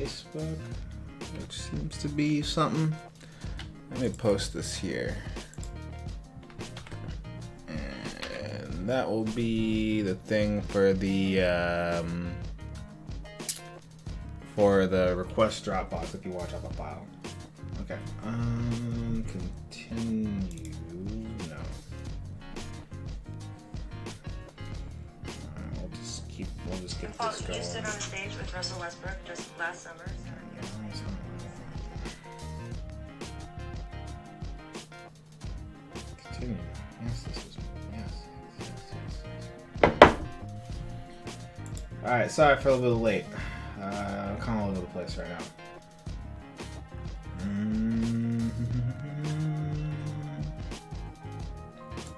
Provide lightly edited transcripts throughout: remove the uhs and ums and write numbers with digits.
Facebook, which seems to be something. Let me post this here. And that will be the thing for the request Dropbox if you want to drop a file. Okay. Continue. No. Alright, we'll just get this going. You stood on a stage with Russell Westbrook just last summer. Continue. Yes, this was. Yes. Alright, sorry for a little bit late. I'm kind of all over the place right now.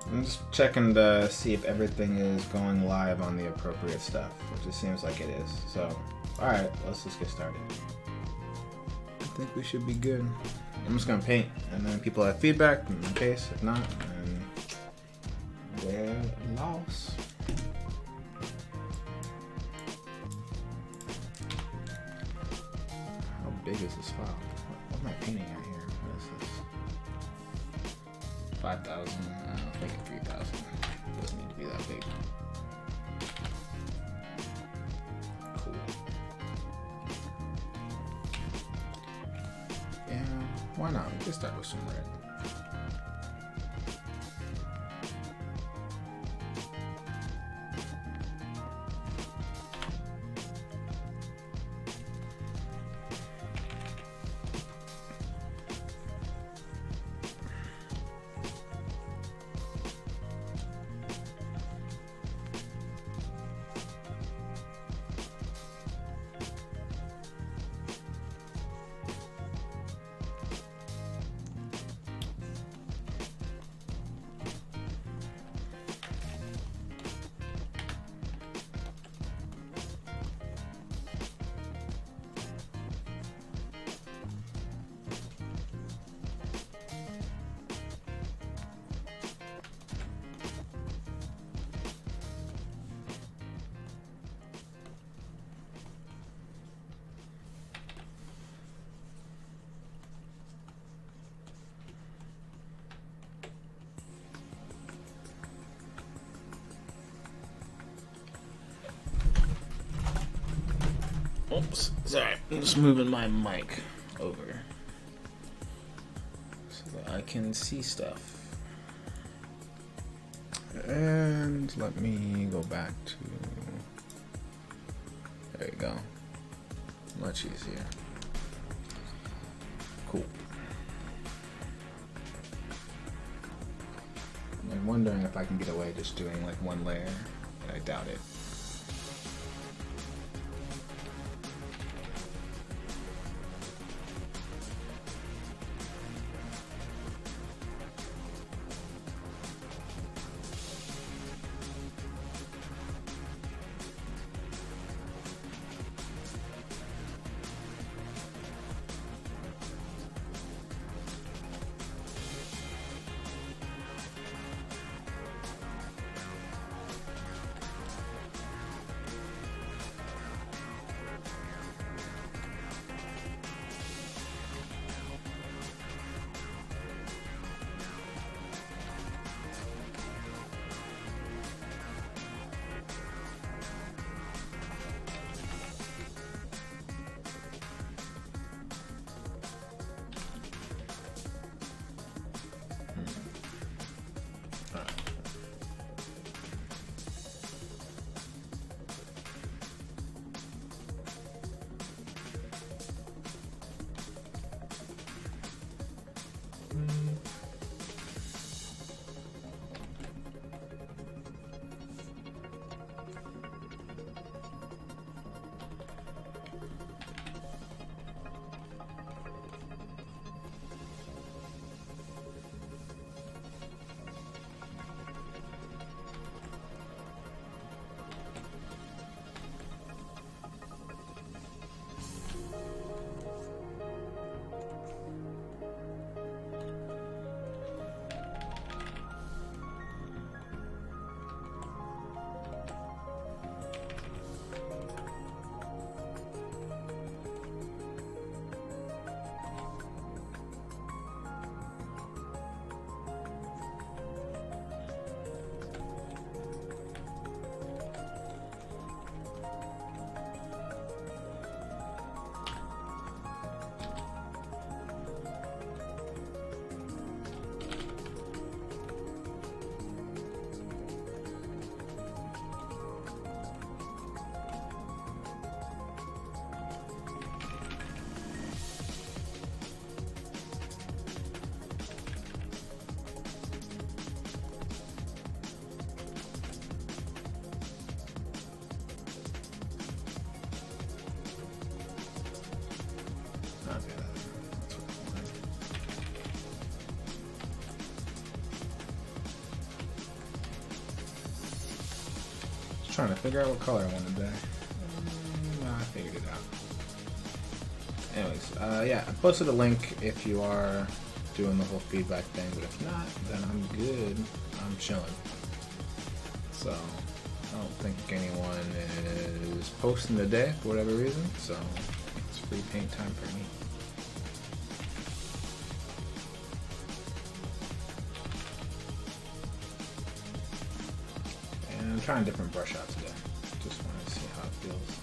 I'm just checking to see if everything is going live on the appropriate stuff, which it seems like it is. So, alright, let's just get started. I think we should be good. I'm just gonna paint, and then people have feedback in case. If not, then we're lost. How big is this file? What am I painting at here? What is this? 5,000. I'll make it 3,000. Doesn't need to be that big. Cool. Yeah, why not? We can start with some red. Oops, sorry, I'm just moving my mic over so that I can see stuff. And let me go back to, there you go, much easier. Cool. I'm wondering if I can get away just doing like one layer, but I doubt it. Trying to figure out what color I want today. No, I figured it out. Anyways, yeah, I posted a link if you are doing the whole feedback thing, but if not, then I'm good. I'm chilling. So, I don't think anyone is posting today for whatever reason, so it's free paint time for me. And I'm trying different brush out today. Just wanted to see how it feels.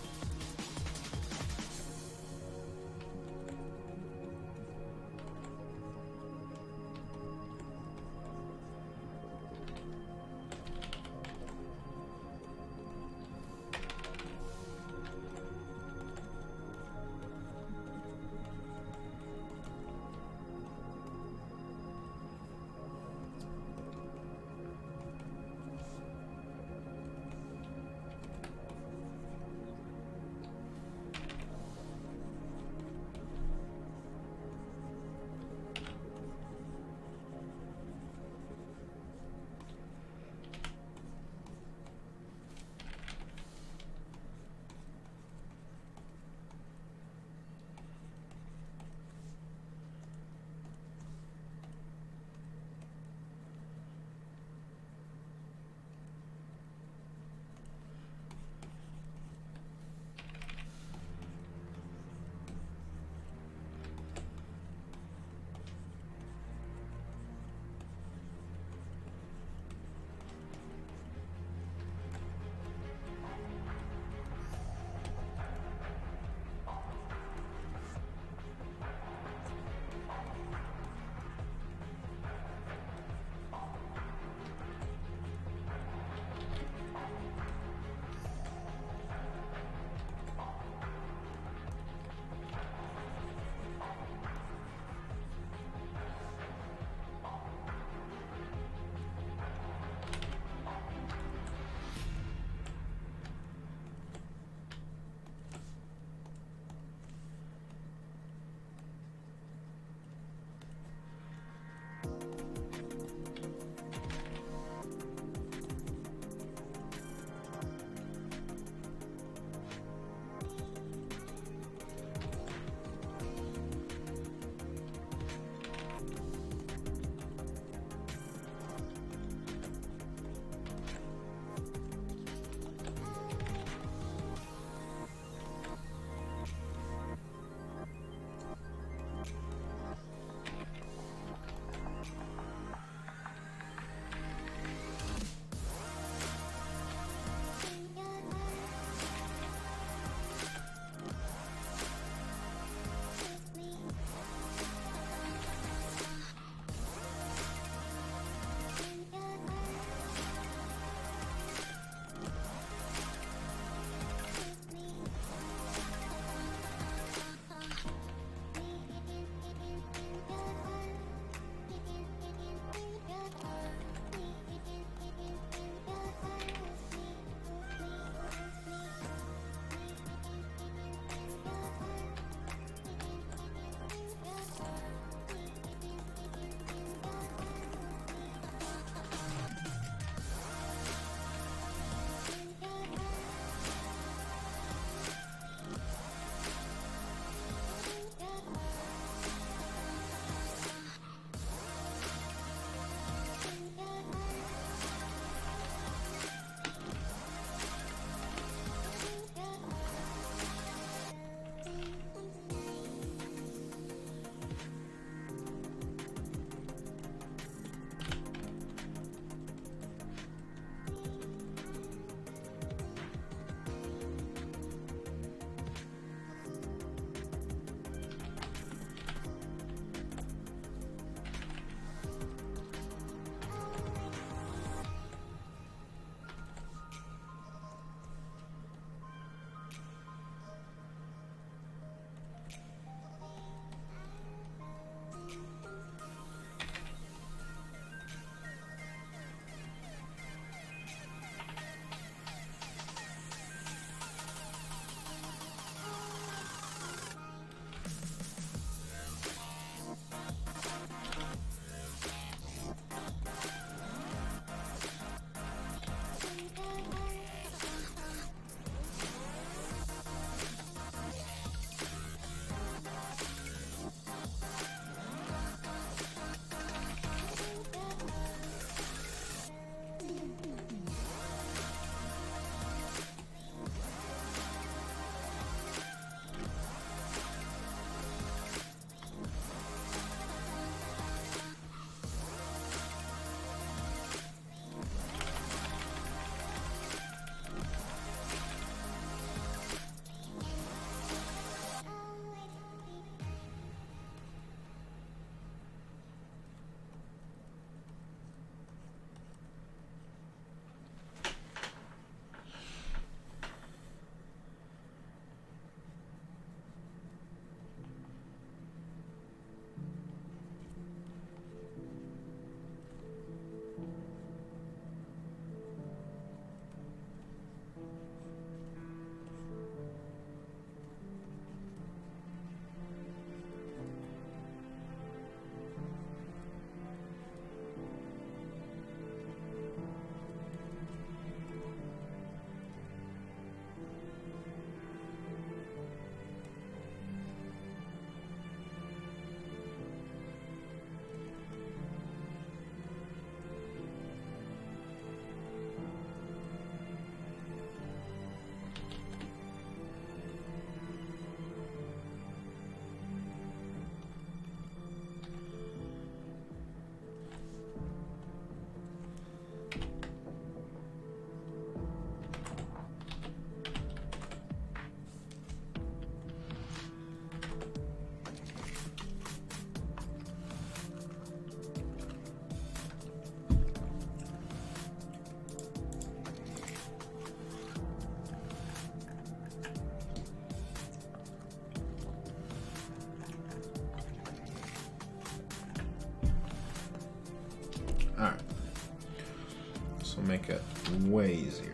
make it way easier.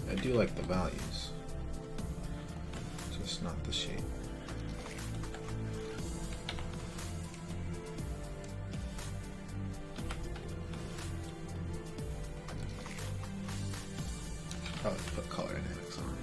I do like the values, just not the shape. Probably put color dynamics on.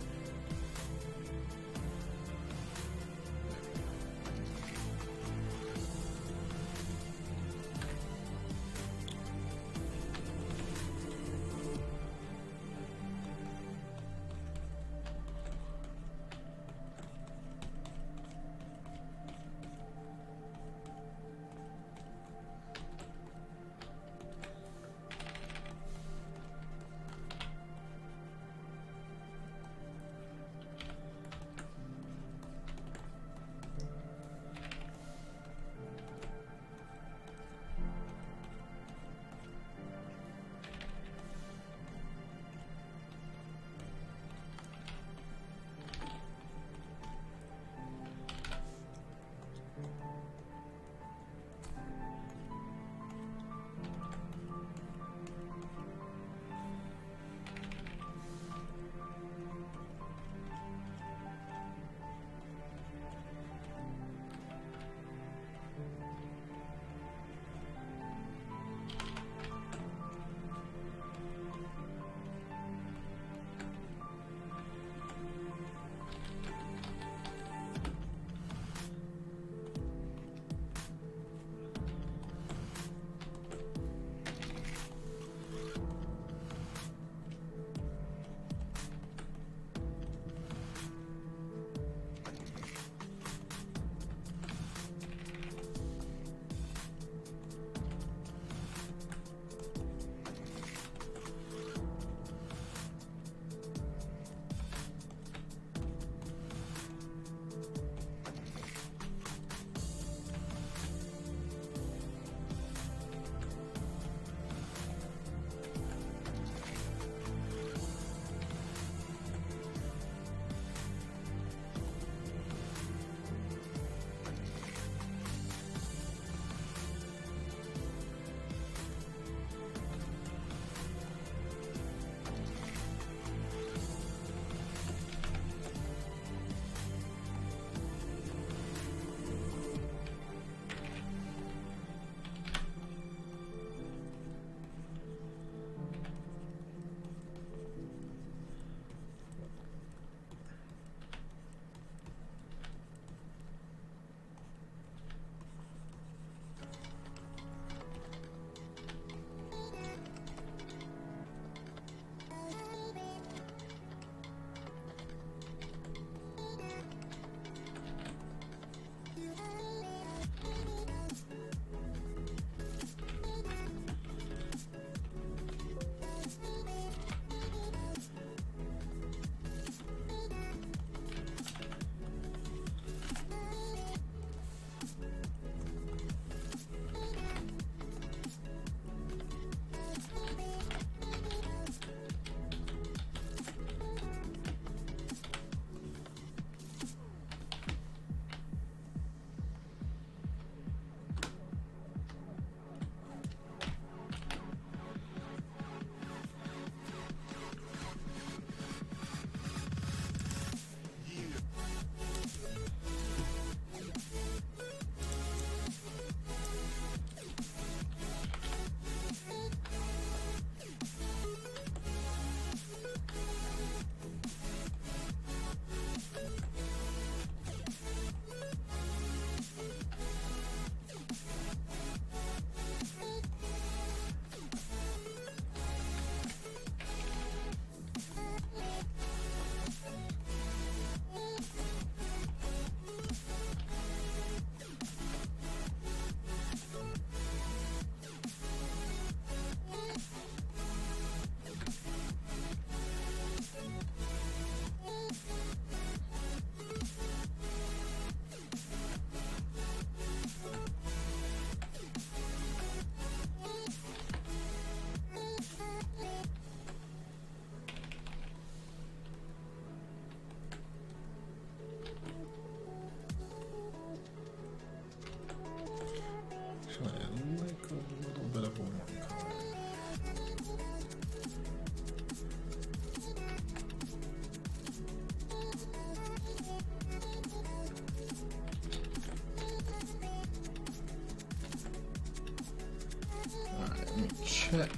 check.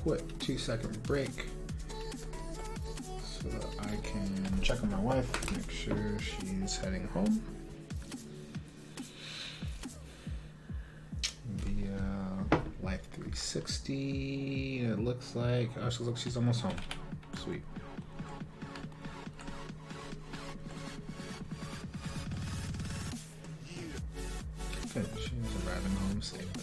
Quick 2-second break so that I can check on my wife, make sure she's heading home. Via Life 360. It looks like she's almost home. Sweet. Good, she's arriving home safely.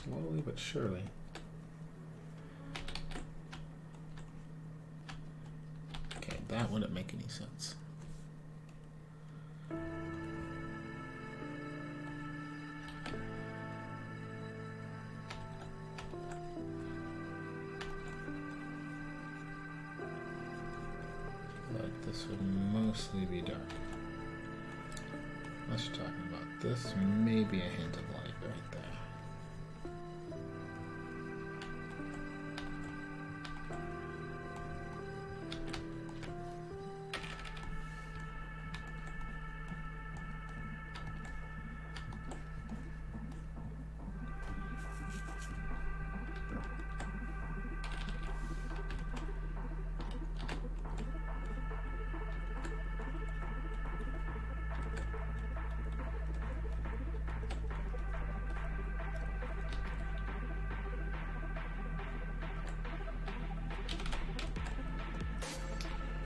Slowly but surely. Okay, that wouldn't make any sense. But this would mostly be dark. What you're talking about? This may be a hint of light right there.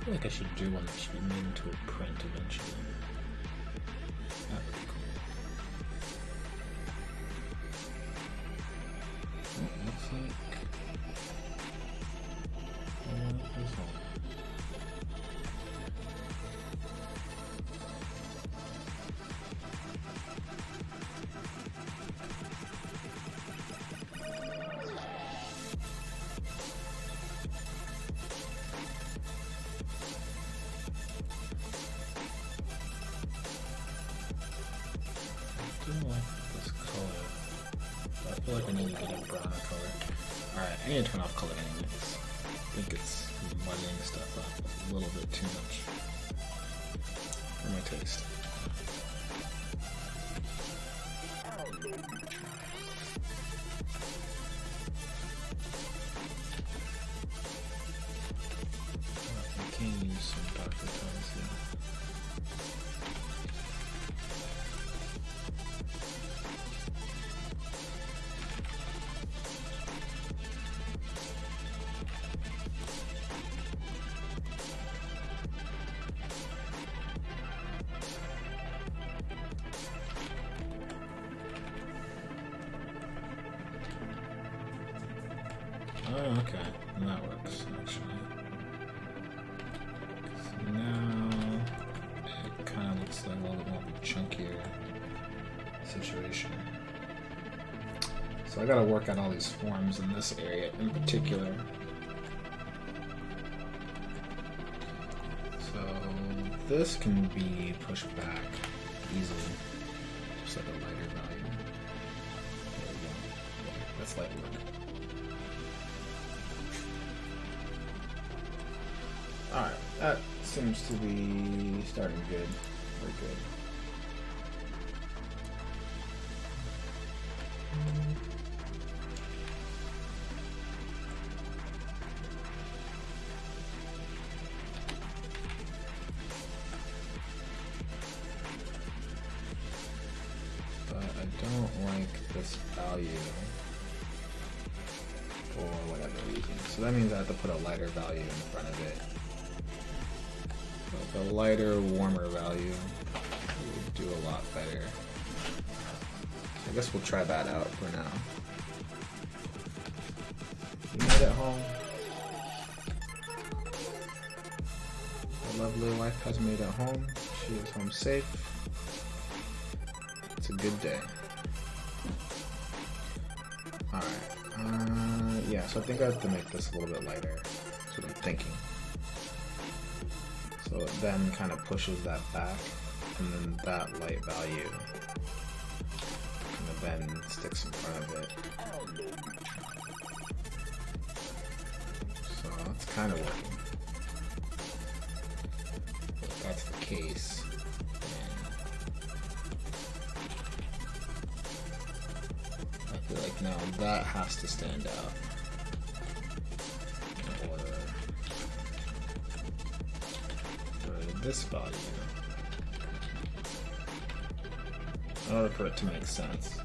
I feel like I should do one that should be made into a print eventually. That would be cool. Oh, looks like... this one. I do like this color. I feel like I need to get a browner color. Alright, I need to turn off color anyways. I think it's muddying stuff up a little bit too much for my taste. I can use some darker tones here. Oh, okay. And that works, actually. So now it kind of looks like a little bit more of a chunkier situation. So I gotta work out all these forms in this area in particular. So this can be pushed back easily, just like a lighter value. There we go. Yeah, that's light work. Alright, that seems to be starting good. Very good. don't like this value for whatever reason. So that means I have to put a lighter value in front of it. Like a lighter, warmer value would do a lot better. I guess we'll try that out for now. You made it home. My lovely wife has made it home. She is home safe. It's a good day. Alright. Yeah, so I think I have to make this a little bit lighter. That's what I'm thinking. So it then kind of pushes that back, and then that light value kind of then sticks in front of it. So that's kind of working. If that's the case, I feel like now that has to stand out in order for this value, in order for it to make sense.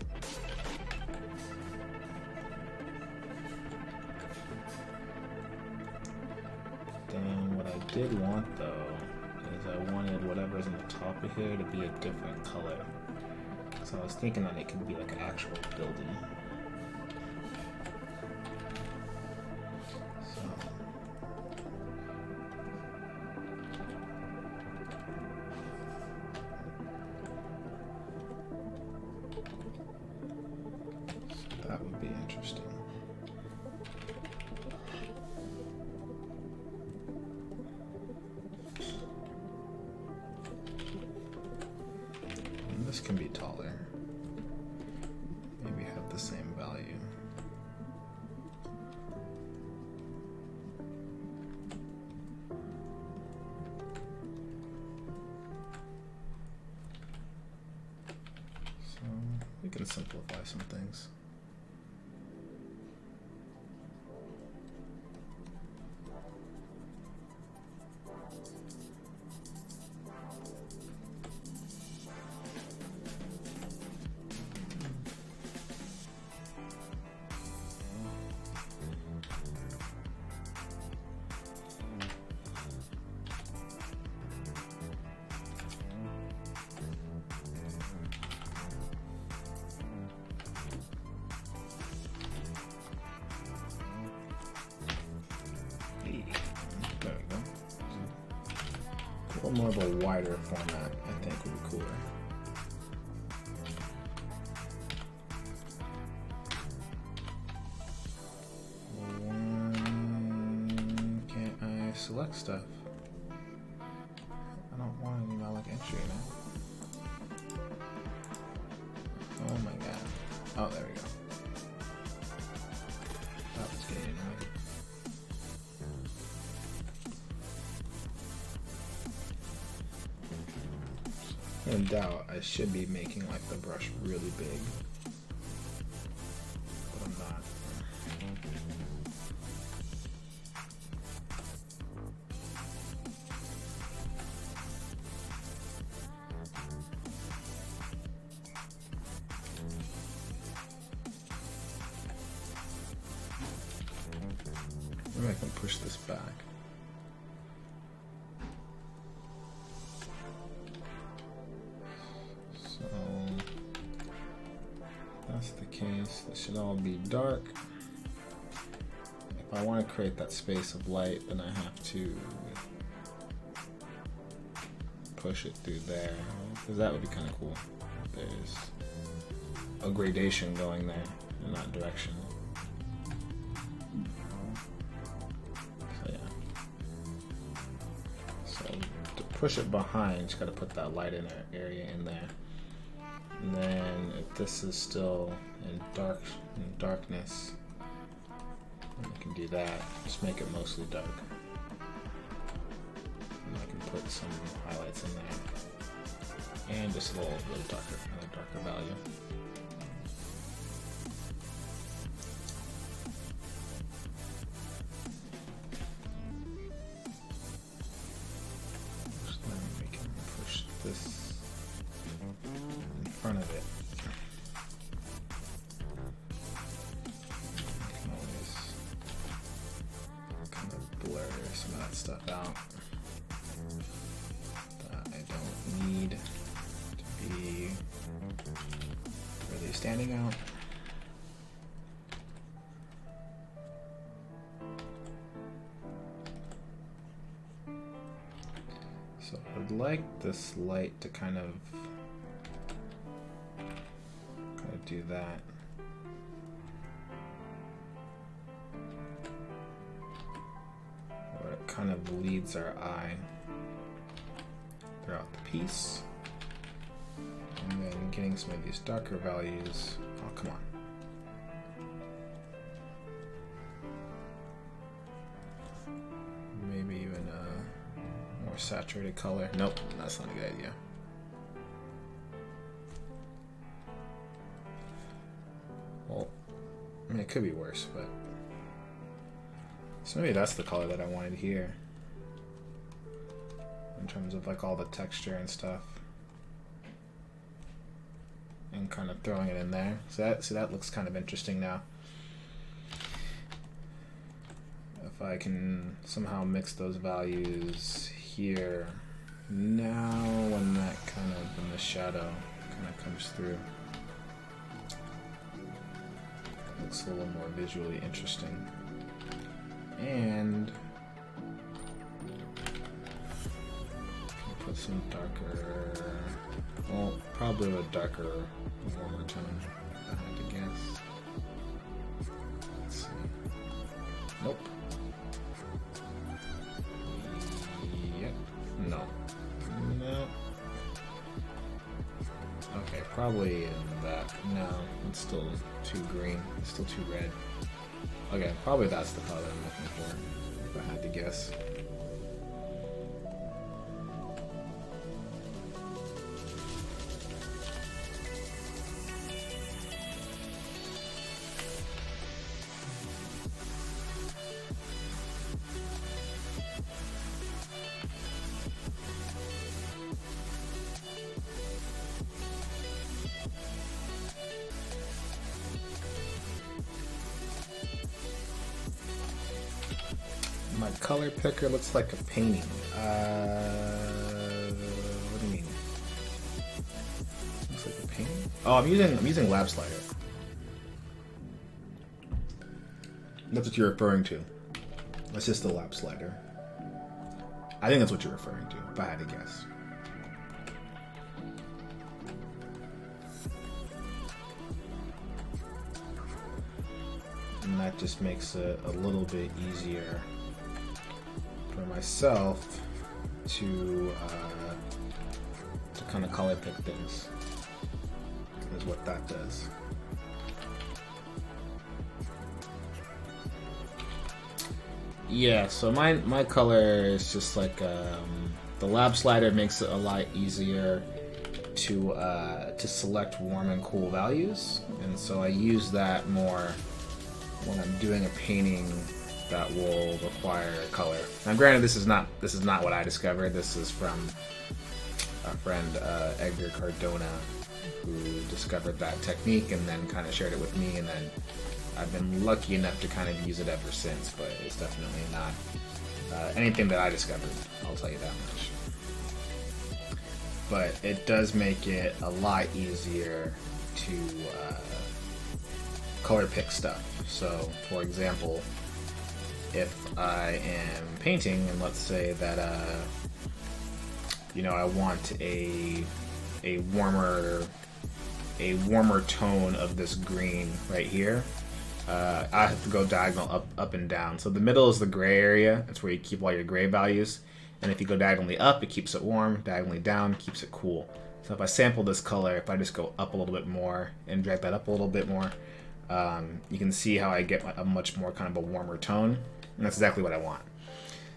Then what I did want though is I wanted whatever's in the top of here to be a different color. So I was thinking that it could be like an actual building. So that would be interesting. And this can be taller. Maybe have the same value. So we can simplify some things. There we go. A little more of a wider format, I think, would be cooler. Can't I select stuff? I don't want any malloc entry now. Oh my god. Oh, there we go. That was getting annoying. In doubt, I should be making like the brush really big, but I'm not. Maybe I can push this back. So that's the case. This should all be dark. If I want to create that space of light, then I have to push it through there, because that would be kind of cool. There's a gradation going there in that direction. So yeah. So to push it behind, you just got to put that light in area in there. And then if this is still in darkness, then I can do that. Just make it mostly dark. And I can put some highlights in there. And just a little darker, another darker value. So then we can push this in front of it. some of that stuff out that I don't need to be really standing out. So I'd like this light to kind of do that. Where it kind of leads our eye throughout the piece. And then getting some of these darker values. Oh, come on. Maybe even a more saturated color. Nope, that's not a good idea. Well, I mean, it could be worse, but... So maybe that's the color that I wanted here. In terms of like all the texture and stuff. And kind of throwing it in there. So that looks kind of interesting now. If I can somehow mix those values here. Now when that kind of, in the shadow, kind of comes through. Looks a little more visually interesting. And put some darker, well, probably a darker, warmer tone, if I had to guess. Let's see. Nope. Yep. No. No. Okay, probably in that. No, it's still too green. It's still too red. Okay, probably that's the color I'm looking for, if I had to guess. My color picker looks like a painting. What do you mean? Looks like a painting? Oh, I'm using Lab Slider. That's what you're referring to. That's just the Lab Slider. I think that's what you're referring to, if I had to guess. And that just makes it a little bit easier for myself to kind of color pick things, is what that does. Yeah, so my color is just like the Lab Slider makes it a lot easier to select warm and cool values, and so I use that more when I'm doing a painting that will require color. Now, granted, this is not what I discovered. This is from a friend, Edgar Cardona, who discovered that technique and then kind of shared it with me, and then I've been lucky enough to kind of use it ever since. But it's definitely not anything that I discovered, I'll tell you that much. But it does make it a lot easier to color pick stuff. So, for example, if I am painting, and let's say that I want a warmer tone of this green right here, I have to go diagonal up and down. So the middle is the gray area. That's where you keep all your gray values. And if you go diagonally up, it keeps it warm. Diagonally down keeps it cool. So if I sample this color, if I just go up a little bit more and drag that up a little bit more, you can see how I get a much more kind of a warmer tone. And that's exactly what I want.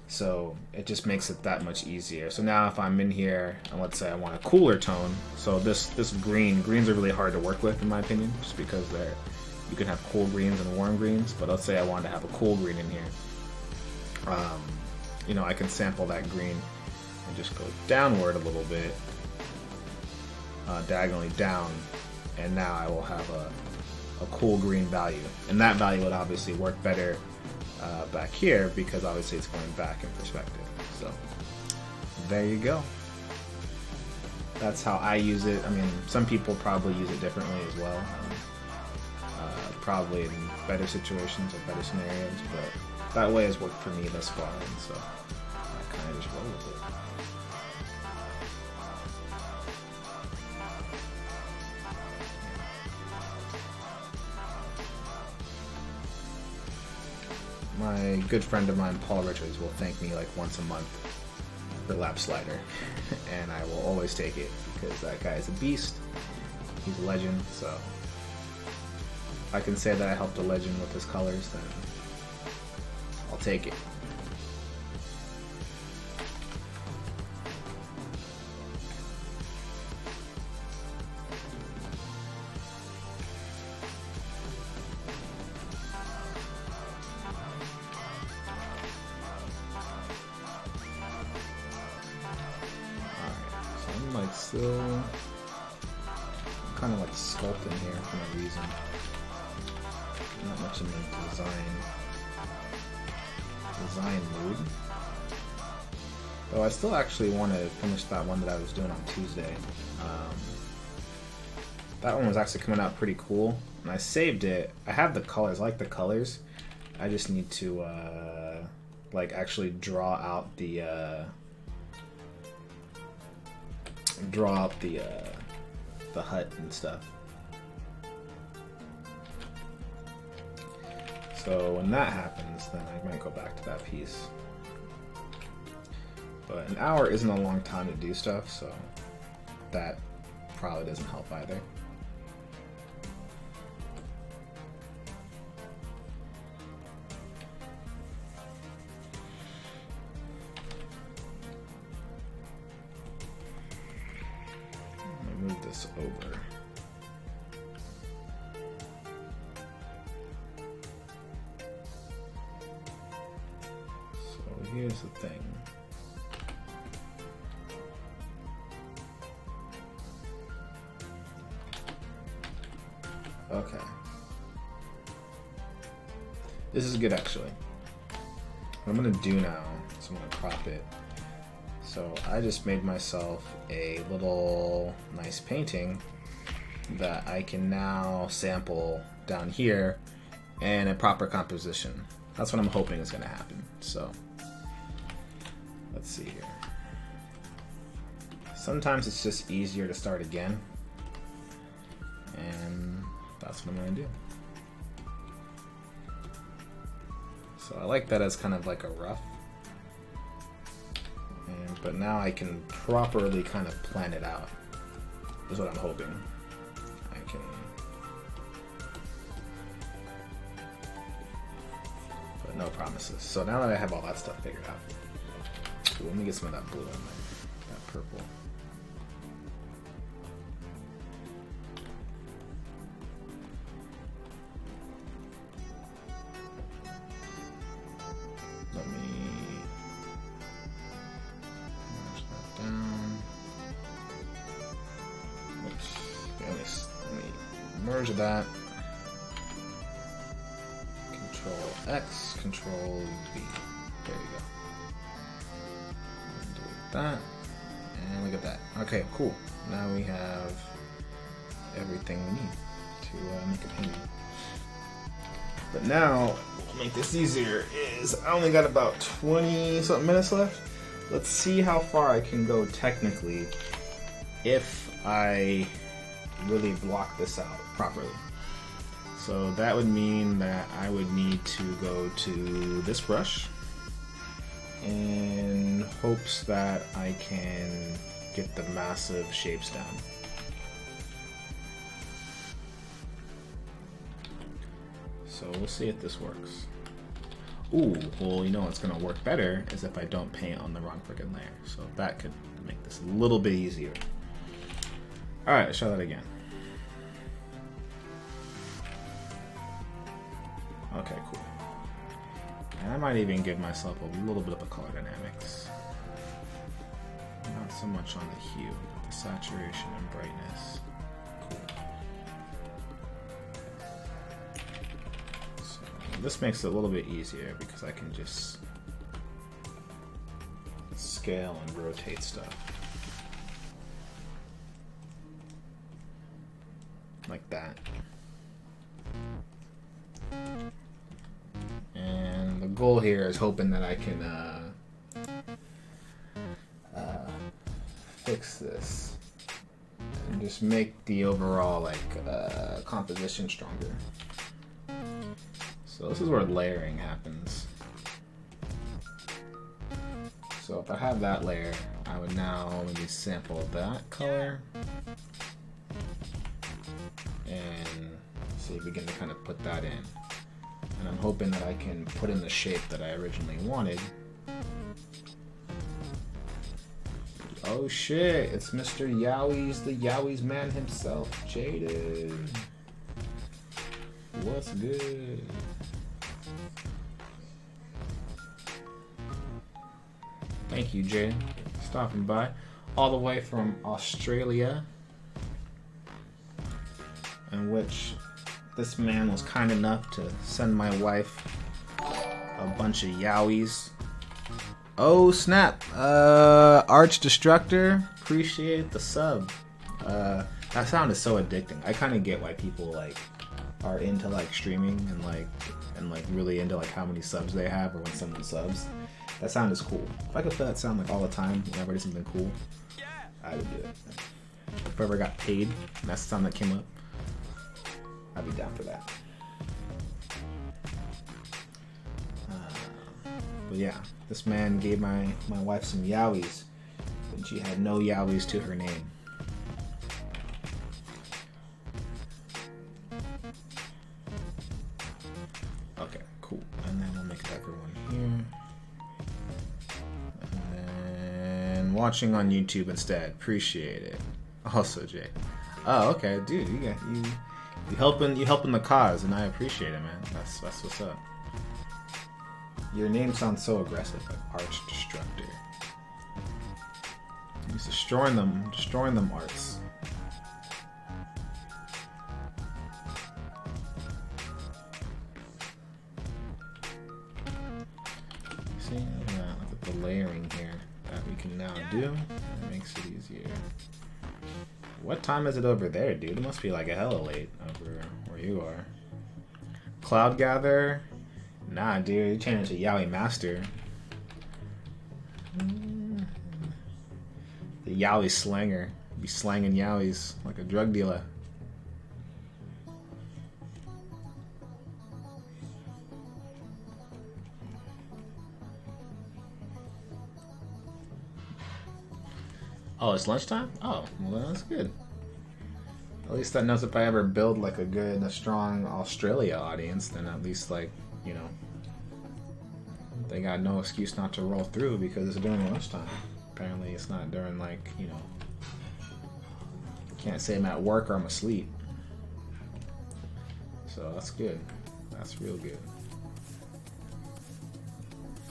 So it just makes it that much easier. So now if I'm in here, and let's say I want a cooler tone, so this greens are really hard to work with in my opinion, just because you can have cool greens and warm greens, but let's say I want to have a cool green in here. I can sample that green and just go downward a little bit, diagonally down, and now I will have a cool green value. And that value would obviously work better back here, because obviously it's going back in perspective. So there you go. That's how I use it. I mean, some people probably use it differently as well. Probably in better situations or better scenarios, but that way has worked for me thus far, and so I kind of just roll with it. My good friend of mine, Paul Richards, will thank me like once a month for Lap Slider, and I will always take it because that guy is a beast. He's a legend, so if I can say that I helped a legend with his colors, then I'll take it. Still kind of like sculpting here for no reason. Not much in the design mood. Though I still actually want to finish that one that I was doing on Tuesday. That one was actually coming out pretty cool, and I saved it. I have the colors, I like the colors. I just need to like actually draw out the hut and stuff. So when that happens, then I might go back to that piece. But an hour isn't a long time to do stuff, so that probably doesn't help either. Move this over. So here's the thing. Okay. This is good actually. What I'm gonna do now is I'm gonna crop it. So I just made myself a little nice painting that I can now sample down here in a proper composition. That's what I'm hoping is going to happen. So let's see here. Sometimes it's just easier to start again, and that's what I'm going to do. So I like that as kind of like a rough. But now I can properly kind of plan it out, is what I'm hoping. I can, but no promises. So now that I have all that stuff figured out, ooh, let me get some of that blue in there, that purple. Merge that. Control X, Control V. There you go. Delete that. And look at that. Okay, cool. Now we have everything we need to make a painting. But now, what will make this easier is I only got about 20 something minutes left. Let's see how far I can go technically if I really block this out properly. So that would mean that I would need to go to this brush in hopes that I can get the massive shapes down. So we'll see if this works. Ooh, well, you know what's gonna work better is if I don't paint on the wrong freaking layer. So that could make this a little bit easier. Alright, let's try that again. Okay, cool. And I might even give myself a little bit of a color dynamics. Not so much on the hue, but the saturation and brightness. Cool. So this makes it a little bit easier because I can just scale and rotate stuff. Like that. And the goal here is hoping that I can fix this and just make the overall like composition stronger. So this is where layering happens. So if I have that layer, I would now maybe sample that color and see, begin to kind of put that in. And I'm hoping that I can put in the shape that I originally wanted. Oh shit, it's Mr. Yowies, the Yowies man himself, Jaded. What's good? Thank you, Jay, stopping by all the way from Australia, in which this man was kind enough to send my wife a bunch of Yowies. Oh snap! Arch Destructor, appreciate the sub. That sound is so addicting. I kind of get why people like are into like streaming and like really into like how many subs they have or when someone subs. That sound is cool. If I could play that sound like all the time whenever I did something cool, I would do it. If I ever got paid and that's the sound that came up, I'd be down for that. But yeah, this man gave my wife some Yowies, and she had no Yowies to her name. Okay, cool. And then we'll make a darker one here. And then watching on YouTube instead. Appreciate it. Also, Jay. Oh, okay, dude, you helping the cause, and I appreciate it, man. That's what's up. Your name sounds so aggressive, like Arch Destructor. He's destroying them arts. See, look at the layering here that we can now do. It makes it easier. What time is it over there, dude? It must be like a hella late over where you are. Cloud Gather. Nah, dude, you change into Yowie Master. The Yowie Slanger. Be slanging Yowies like a drug dealer. Oh, it's lunchtime? Oh, well that's good. At least that knows if I ever build like a strong Australia audience, then at least like, you know, they got no excuse not to roll through because it's during lunchtime. Apparently it's not during like, you know, can't say I'm at work or I'm asleep. So that's good. That's real good.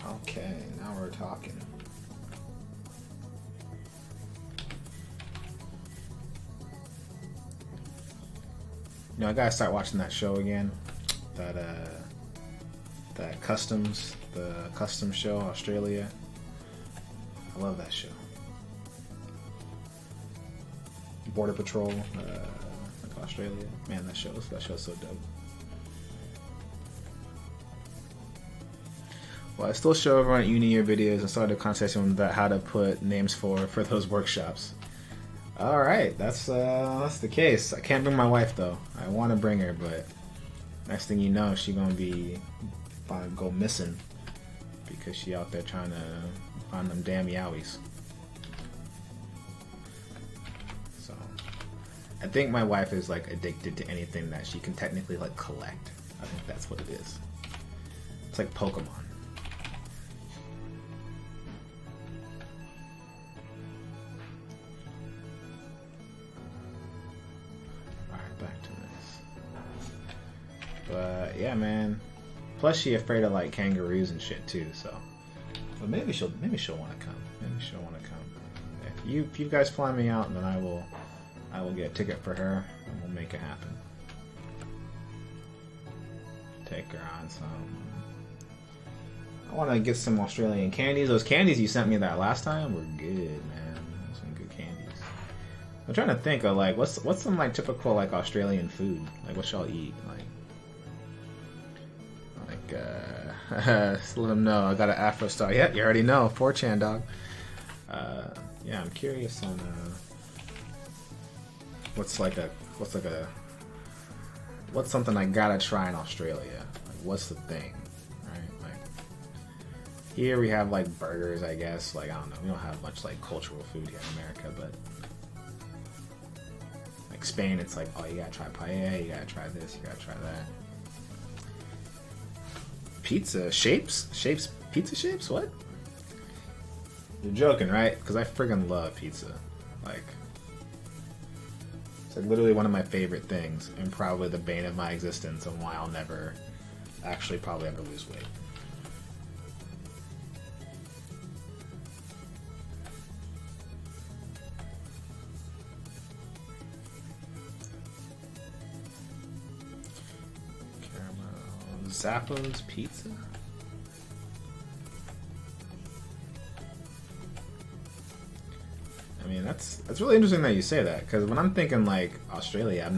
Okay, now we're talking. You know, I gotta start watching that show again. That Customs, the Customs show, Australia. I love that show. Border Patrol, like Australia. Man, that show's so dope. Well, I still show everyone at uni your videos and started a conversation about how to put names for those workshops. All right, that's the case. I can't bring my wife though. I want to bring her, but next thing you know, she gonna go missing because she out there trying to find them damn Yowies. So, I think my wife is like addicted to anything that she can technically like collect. I think that's what it is. It's like Pokemon. But yeah, man. Plus, she afraid of like kangaroos and shit too. So, but maybe she'll want to come. Maybe she'll want to come. If you guys fly me out, then I will get a ticket for her and we'll make it happen. pick her on some. I want to get some Australian candies. Those candies you sent me that last time were good, man. Some good candies. I'm trying to think of like what's some like typical like Australian food. Like what y'all eat? Just let them know I got an Afro star. Yeah, you already know 4chan dog. Yeah, I'm curious on what's something I gotta try in Australia. Like what's the thing, right? Like here we have like burgers, I guess. Like I don't know, we don't have much like cultural food here in America, but like Spain, it's like oh you gotta try paella, you gotta try this, you gotta try that. Pizza shapes, pizza shapes. What? You're joking, right? Because I friggin' love pizza. Like, it's like literally one of my favorite things, and probably the bane of my existence, and why I'll never actually probably ever lose weight. Zappo's Pizza? I mean, that's really interesting that you say that, because when I'm thinking like Australia, I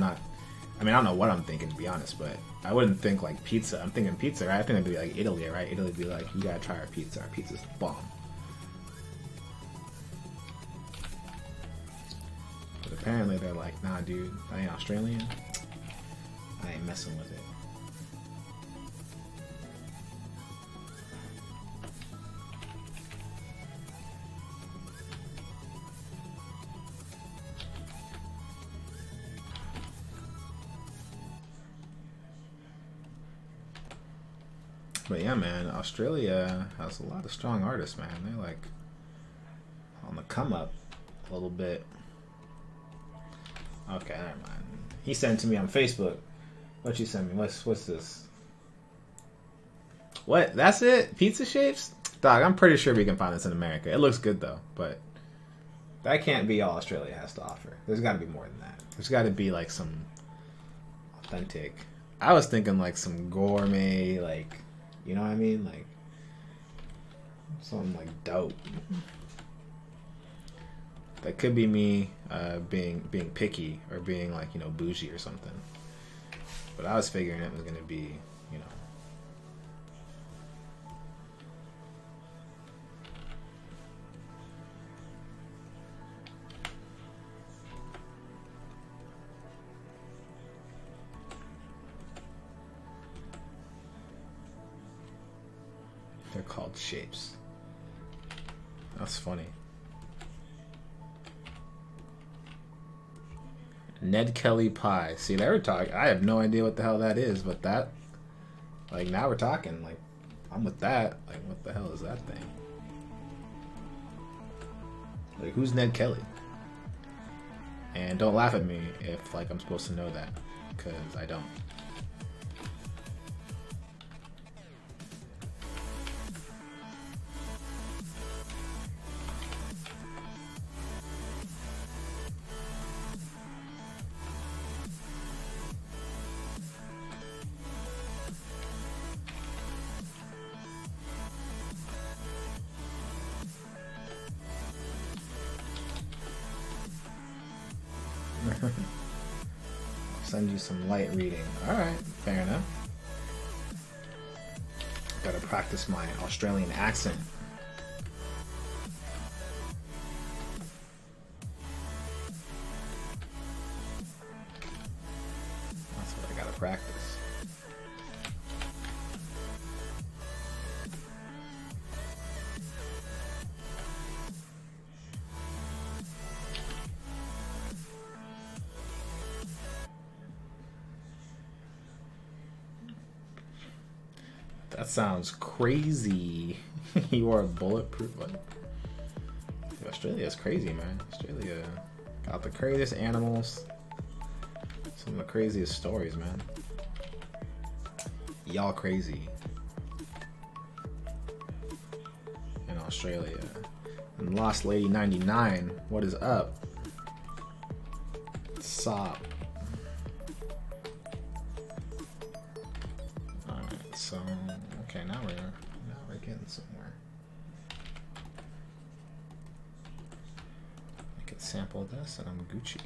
don't know what I'm thinking to be honest, but I wouldn't think like pizza. I'm thinking pizza, right? I think it'd be like Italy, right? Italy would be like, you gotta try our pizza. Our pizza's bomb. But apparently they're like, nah, dude, I ain't Australian. I ain't messing with it. But yeah, man, Australia has a lot of strong artists, man. They're like on the come up a little bit. Okay, never mind. He sent it to me on Facebook. What you sent me? What's this? What? That's it? Pizza shapes? Dog, I'm pretty sure we can find this in America. It looks good though, but that can't be all Australia has to offer. There's got to be more than that. There's got to be like some authentic. I was thinking like some gourmet, like. You know what I mean? Like something like dope. That could be me being picky or being like, you know, bougie or something. But I was figuring it was gonna be, you know. They're called shapes. That's funny. Ned Kelly pie. See, they were talking. I have no idea what the hell that is, but that, like, now we're talking. Like, I'm with that. Like, what the hell is that thing? Like, who's Ned Kelly? And don't laugh at me if, like, I'm supposed to know that, because I don't. Send you some light reading. Alright, fair enough. Gotta practice my Australian accent. That's what I gotta practice. That sounds crazy. You are bulletproof. What? Australia is crazy, man. Australia got the craziest animals. Some of the craziest stories, man. Y'all crazy. In Australia. And Lost Lady 99. What is up? Sop. Alright. So okay, now we're getting somewhere. I can sample this and I'm Gucci.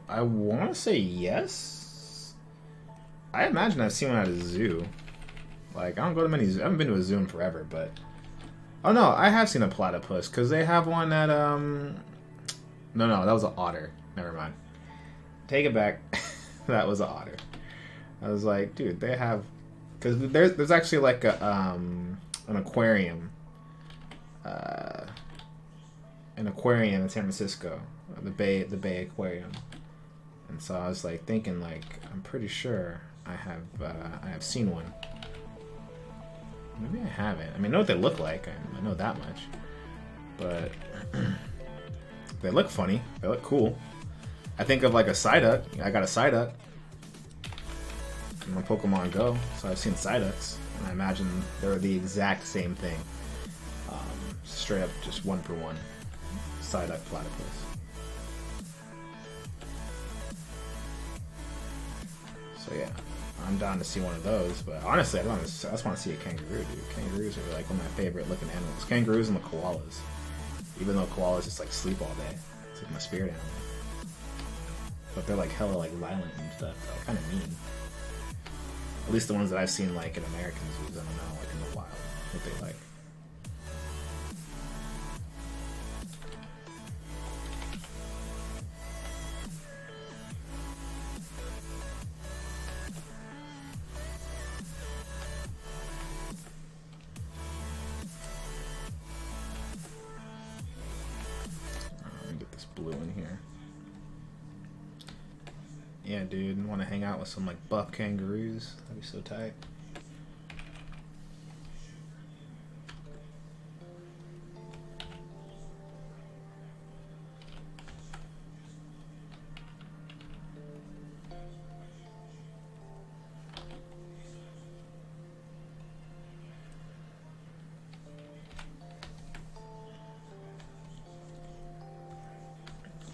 I want to say yes. I imagine I've seen one at a zoo. Like, I don't go to many zoos. I haven't been to a zoo in forever, but... Oh, no, I have seen a platypus, because they have one at, No, that was an otter. Never mind. Take it back. That was an otter. I was like, dude, they have... Because there's actually, like, an aquarium. An aquarium in San Francisco. The Bay Aquarium. And so I was, like, thinking, like, I'm pretty sure I have seen one. Maybe I haven't. I mean, I know what they look like. I know that much. But they look funny. They look cool. I think of like a Psyduck. I got a Psyduck in my Pokemon Go, so I've seen Psyducks, and I imagine they're the exact same thing. Straight up, just one for one. Psyduck platypus. So yeah. I'm down to see one of those, but honestly, I just want to see a kangaroo, dude. Kangaroos are like one of my favorite looking animals. Kangaroos and the koalas. Even though koalas just like sleep all day. It's like my spirit animal. But they're like hella like violent and stuff. They're kind of mean. At least the ones that I've seen like in American zoos. I don't know, like in the wild, what they like. Blue in here. Yeah, dude, want to hang out with some like buff kangaroos? That'd be so tight.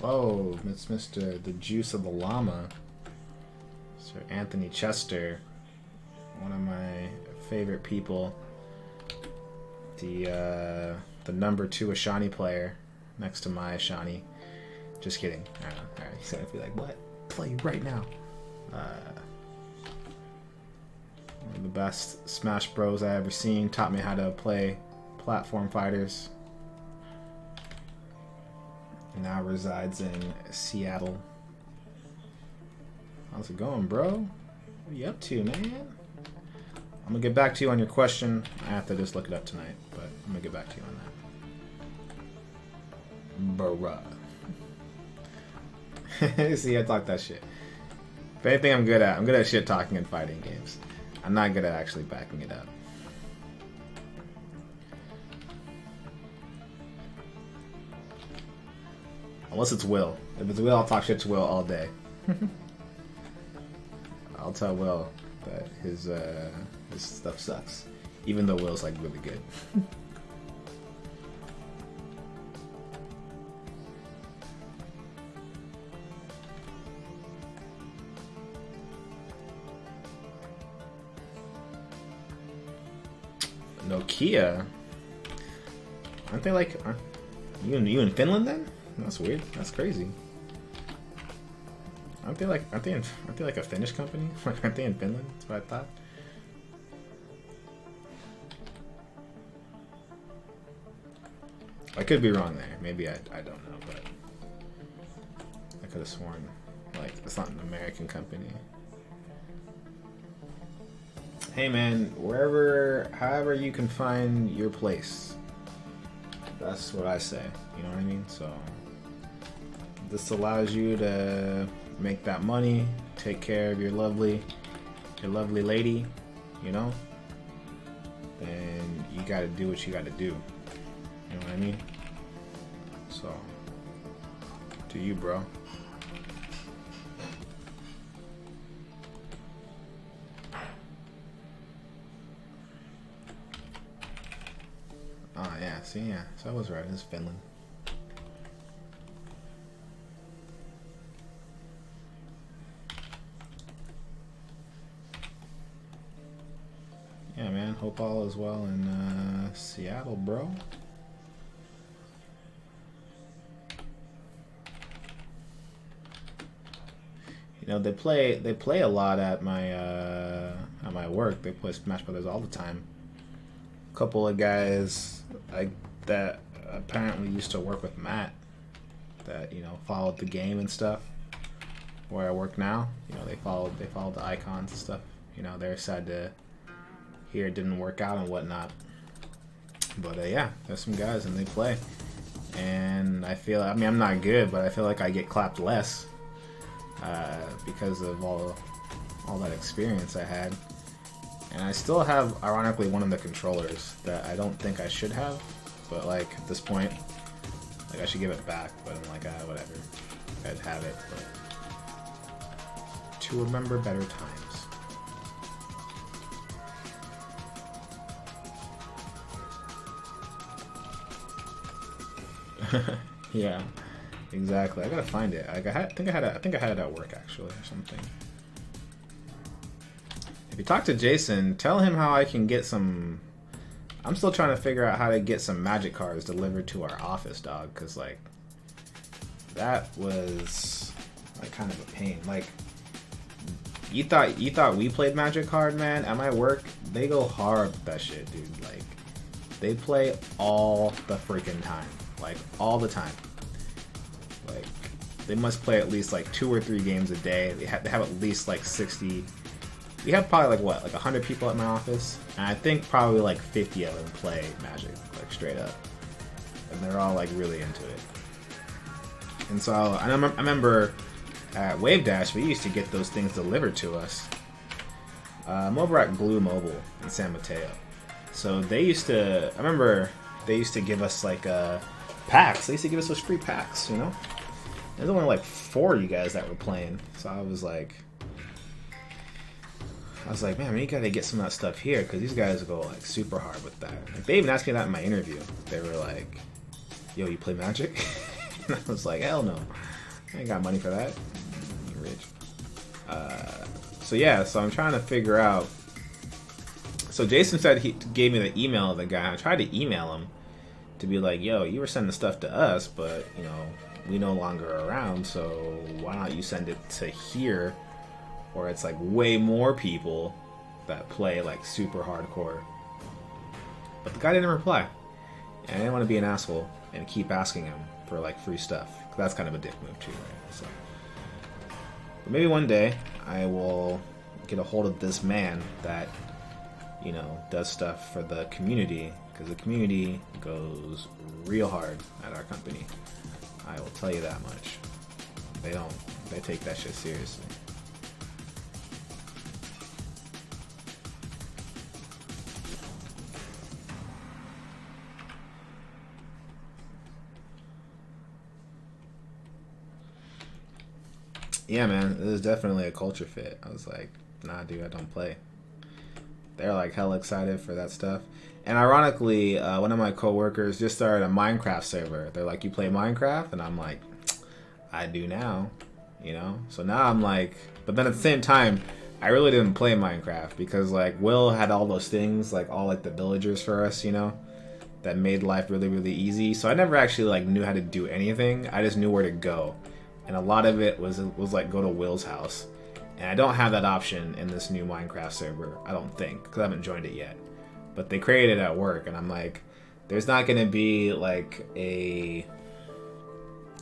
Oh, it's Mr. The Juice of the Llama. Sir Anthony Chester. One of my favorite people. The number 2 Ashani player next to my Ashani. Just kidding. Alright, he's gonna be like, what? Play right now. One of the best Smash Bros I ever seen. Taught me how to play platform fighters. Now resides in Seattle. How's it going, bro? What are you up to, man? I'm gonna get back to you on your question. I have to just look it up tonight, but I'm gonna get back to you on that. Bruh. See, I talk that shit. If anything I'm good at shit talking and fighting games. I'm not good at actually backing it up. Unless it's Will. If it's Will, I'll talk shit to Will all day. I'll tell Will that his stuff sucks. Even though Will's like really good. Nokia? Aren't they like... You in Finland then? That's weird. That's crazy. Aren't they like a Finnish company? Aren't they in Finland? That's what I thought. I could be wrong there. Maybe I don't know, but I could have sworn like it's not an American company. Hey man, however you can find your place. That's what I say. You know what I mean? So this allows you to make that money, take care of your lovely lady, you know? And you gotta do what you gotta do. You know what I mean? So, to you, bro. Oh, yeah, see, yeah. So I was right, it's Finland. Hope all is well in Seattle, bro. You know, they play a lot at my work. They play Smash Brothers all the time. A couple of guys that apparently used to work with Matt that, you know, followed the game and stuff. Where I work now, you know, they followed the icons and stuff. You know, they're sad to hear it didn't work out and whatnot. But yeah, there's some guys and they play. And I mean, I'm not good, but I feel like I get clapped less because of all that experience I had. And I still have, ironically, one of the controllers that I don't think I should have. But like at this point, like I should give it back. But I'm like, whatever, I'd have it. But to remember better times. Yeah, exactly. I gotta find it. I think I had it at work actually, or something. If you talk to Jason, tell him how I can get some. I'm still trying to figure out how to get some magic cards delivered to our office, dog. Cause like that was like kind of a pain. Like you thought we played Magic Card, man? At my work, they go hard with that shit, dude. Like they play all the freaking time. Like all the time. Like they must play at least like 2 or 3 games a day. They have at least like 60. We have probably like what, like 100 people at my office, and I think probably like 50 of them play Magic, like straight up, and they're all like really into it. And so I remember at Wave Dash we used to get those things delivered to us. I'm over at Glue Mobile in San Mateo, so they used to. I remember they used to give us like packs. They used to give us those free packs, you know. There's only like 4 of you guys that were playing, so I was like, man, we gotta get some of that stuff here because these guys go like super hard with that. Like, they even asked me that in my interview. They were like, "Yo, you play Magic?" And I was like, "Hell no, I ain't got money for that. I'm rich." So yeah, so I'm trying to figure out. So Jason said he gave me the email of the guy. I tried to email him to be like, "Yo, you were sending stuff to us, but you know we no longer are around. So why not you send it to here?" Or it's like way more people that play like super hardcore. But the guy didn't reply. And I didn't want to be an asshole and keep asking him for like free stuff. 'Cause that's kind of a dick move too, right? So, but maybe one day I will get a hold of this man that, you know, does stuff for the community. Because the community goes real hard at our company. I will tell you that much. They take that shit seriously. Yeah, man, it was definitely a culture fit. I was like, nah, dude, I don't play. They're like hella excited for that stuff. And ironically, one of my coworkers just started a Minecraft server. They're like, you play Minecraft? And I'm like, I do now, you know? So now I'm like, but then at the same time, I really didn't play Minecraft because like Will had all those things, like all like the villagers for us, you know? That made life really, really easy. So I never actually like knew how to do anything. I just knew where to go. And a lot of it was like go to Will's house. And I don't have that option in this new Minecraft server, I don't think, because I haven't joined it yet. But they created it at work, and I'm like, there's not going to be like a,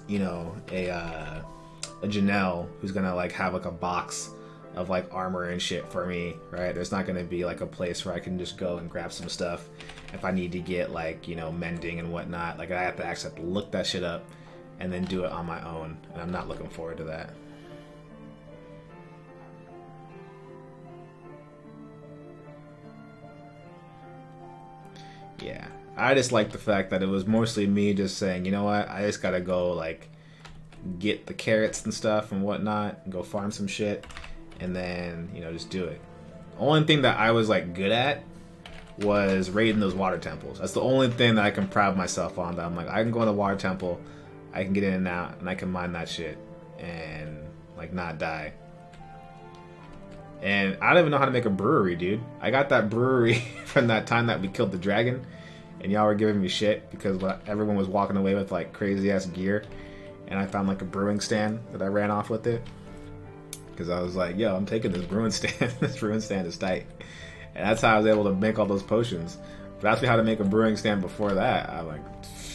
you know, a Janelle who's going to like have like a box of like armor and shit for me, right? There's not going to be like a place where I can just go and grab some stuff if I need to get like, you know, mending and whatnot. Like I have to actually look that shit up and then do it on my own, and I'm not looking forward to that. Yeah, I just like the fact that it was mostly me just saying, you know what, I just gotta go like get the carrots and stuff and whatnot, and go farm some shit, and then, you know, just do it. Only thing that I was like good at was raiding those water temples. That's the only thing that I can pride myself on, that I'm like, I can go in the water temple, I can get in and out, and I can mine that shit and like not die. And I don't even know how to make a brewery, dude. I got that brewery from that time that we killed the dragon, and y'all were giving me shit because everyone was walking away with like crazy ass gear, and I found like a brewing stand that I ran off with it because I was like, yo, I'm taking this brewing stand. This brewing stand is tight, and that's how I was able to make all those potions. But asked me how to make a brewing stand before that. I'm like,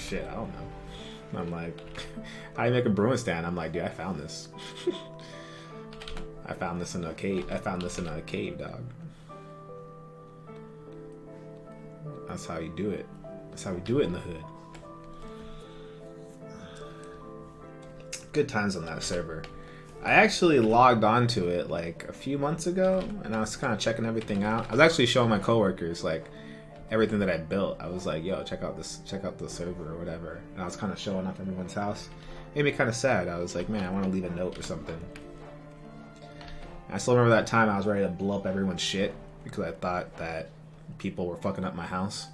shit, I don't know. I'm like, how do you make a brewing stand? I'm like, dude, I found this. I found this in a cave. I found this in a cave, dog. That's how you do it. That's how we do it in the hood. Good times on that server. I actually logged onto it like a few months ago, and I was kind of checking everything out. I was actually showing my coworkers like everything that I built. I was like, yo, check out the server or whatever. And I was kind of showing off everyone's house. Made me kind of sad. I was like, man, I want to leave a note or something. I still remember that time I was ready to blow up everyone's shit because I thought that people were fucking up my house.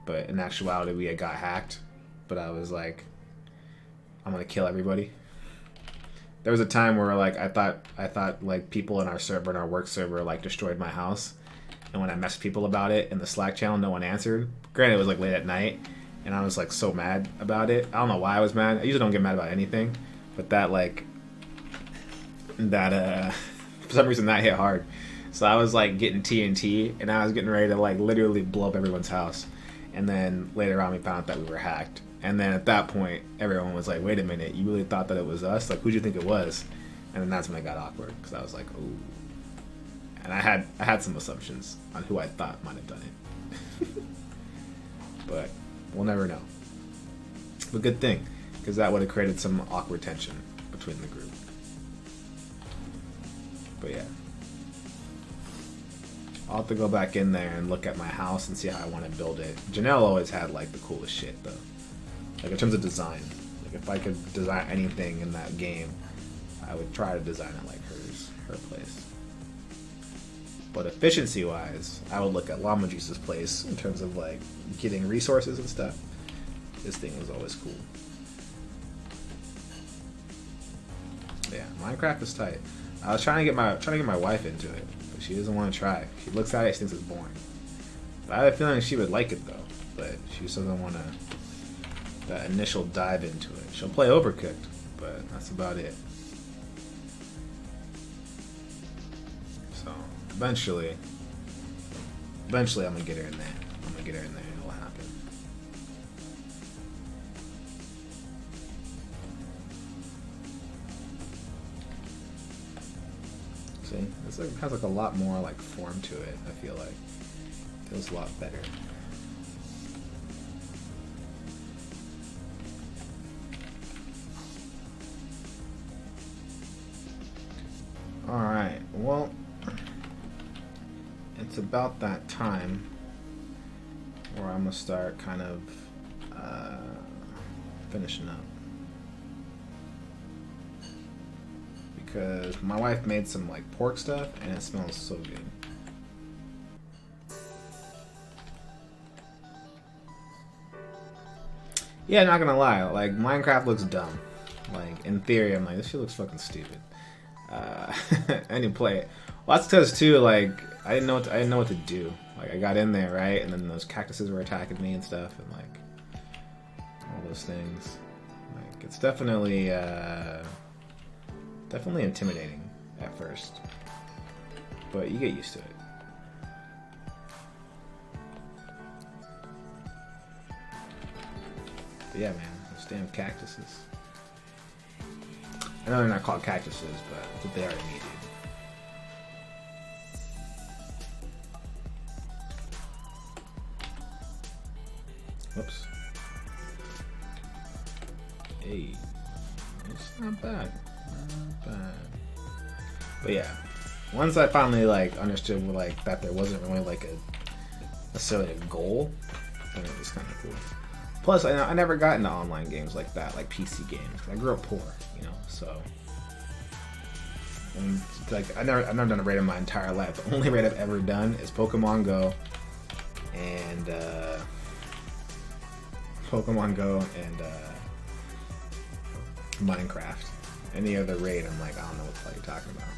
But in actuality, we had got hacked. But I was like, I'm gonna kill everybody. There was a time where like I thought like people in our server, in our work server, like destroyed my house. And when I messaged people about it in the Slack channel, no one answered. Granted, it was like late at night, and I was like so mad about it. I don't know why I was mad. I usually don't get mad about anything, but that for some reason that hit hard. So I was like getting TNT, and I was getting ready to like literally blow up everyone's house. And then later on, we found out that we were hacked. And then at that point, everyone was like, "Wait a minute, you really thought that it was us? Like, who'd you think it was?" And then that's when it got awkward because I was like, "Ooh." And I had some assumptions on who I thought might have done it. But we'll never know. But good thing, because that would have created some awkward tension between the group. But yeah. I'll have to go back in there and look at my house and see how I want to build it. Janelle always had like the coolest shit though. Like in terms of design. Like if I could design anything in that game, I would try to design it like her place. But efficiency-wise, I would look at Llama Juice's place in terms of like getting resources and stuff. This thing was always cool. Yeah, Minecraft is tight. I was trying to get my wife into it, but she doesn't want to try. She looks at it, she thinks it's boring. But I have a feeling she would like it though. But she just doesn't want that initial dive into it. She'll play Overcooked, but that's about it. Eventually I'm gonna get her in there. And it'll happen. See, this like, has like a lot more like form to it. I feel like it feels a lot better. All right. Well. It's about that time where I'm gonna start kind of finishing up because my wife made some like pork stuff and it smells so good. Yeah, not gonna lie, like Minecraft looks dumb. Like in theory, I'm like, this shit looks fucking stupid. I didn't play it. Well, that's because too, like I didn't know what to do. Like I got in there, right, and then those cactuses were attacking me and stuff, and like all those things. Like it's definitely intimidating at first, but you get used to it. But yeah, man, those damn cactuses. I know they're not called cactuses, but that's what they are to me, dude. Whoops. Hey, it's not bad. Not bad. But yeah, once I finally like understood like that there wasn't really like necessarily a goal, then it was kind of cool. Plus, I never got into online games like that, like PC games. I grew up poor, you know, so. And like I've never done a raid in my entire life. The only raid I've ever done is Pokemon Go, and Minecraft. Any other raid, I'm like, I don't know what the hell you're talking about.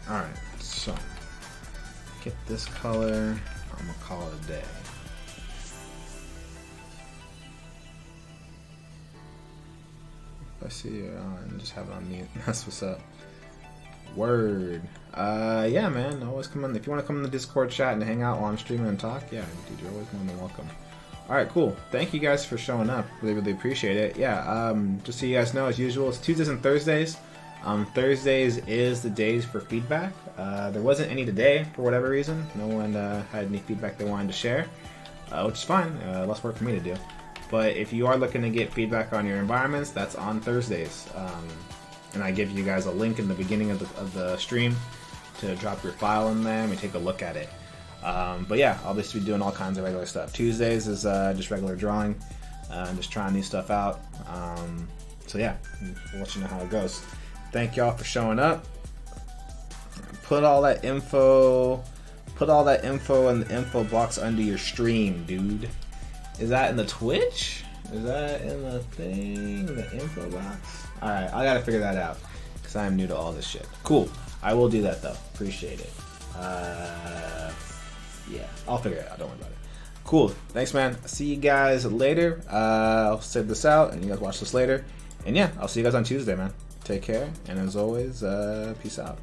Alright, so get this color. I'm gonna call it a day. If I see you on, just have it on mute. That's what's up. Word. Yeah, man. Always come in. If you want to come in the Discord chat and hang out while I'm streaming and talk, yeah, dude, you're always more than welcome. Alright, cool. Thank you guys for showing up. Really, really appreciate it. Yeah, just so you guys know, as usual, it's Tuesdays and Thursdays. Thursdays is the days for feedback. There wasn't any today for whatever reason. No one had any feedback they wanted to share, which is fine. Less work for me to do. But if you are looking to get feedback on your environments, that's on Thursdays. And I give you guys a link in the beginning of the stream to drop your file in there and we take a look at it. But yeah, I'll just be doing all kinds of regular stuff. Tuesdays is just regular drawing, just trying new stuff out. So yeah, we'll let you know how it goes. Thank y'all for showing up. Put all that info in the info box under your stream, dude. Is that in the Twitch? Is that in the thing, the info box? Alright, I gotta figure that out, because I am new to all this shit. Cool, I will do that though, appreciate it. Yeah, I'll figure it out, don't worry about it. Cool, thanks man, see you guys later. I'll save this out, and you guys watch this later. And yeah, I'll see you guys on Tuesday, man. Take care, and as always, peace out.